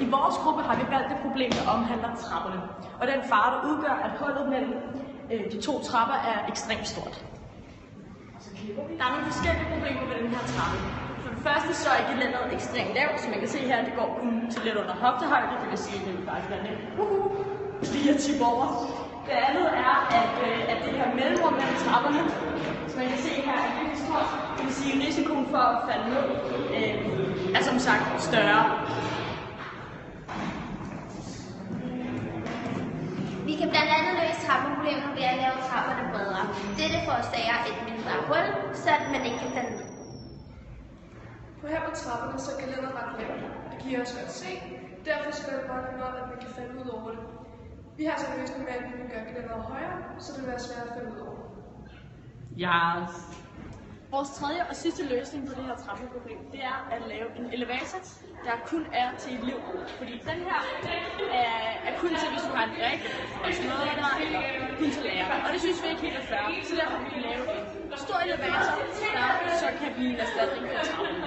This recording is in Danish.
I vores gruppe har vi valgt det problem, der omhandler trapperne, og den fare, der udgør, at hullet mellem de to trapper er ekstremt stort. Der er nogle forskellige problemer med den her trappe. For det første så er gelænderet ekstremt lavt, som man kan se her, det går kun til lidt under hoftehøjde, det vil sige, at det vil faktisk være nemt lige at tippe over. Det andet er, at det her mellemrum mellem trapperne, som man kan se her, er virkelig stort. Det vil sige, at risikoen for at falde ned er som sagt større. Vi kan blandt andet løse trappeproblemet ved at lave trapperne bredere. Dette forårsager et mindre hul, så man ikke kan falde ned. For her på trapperne så er gelænderet ret lavt. Det giver os godt se. Derfor skal det bare være noget, at man kan falde ud over det. Vi har så en løsning med, at vi kan gøre gelænderet højere, så det vil være svært at falde ud over. Yes. Vores tredje og sidste løsning på det her trappeproblem, det er at lave en elevator, der kun er til et liv. Fordi den her er kun til, hvis du har en brik, og noget der, eller kun til lærer. Og det synes vi ikke helt er fair. Så derfor vil vi lave en stor elevator, der så kan blive en erstatning for trappen.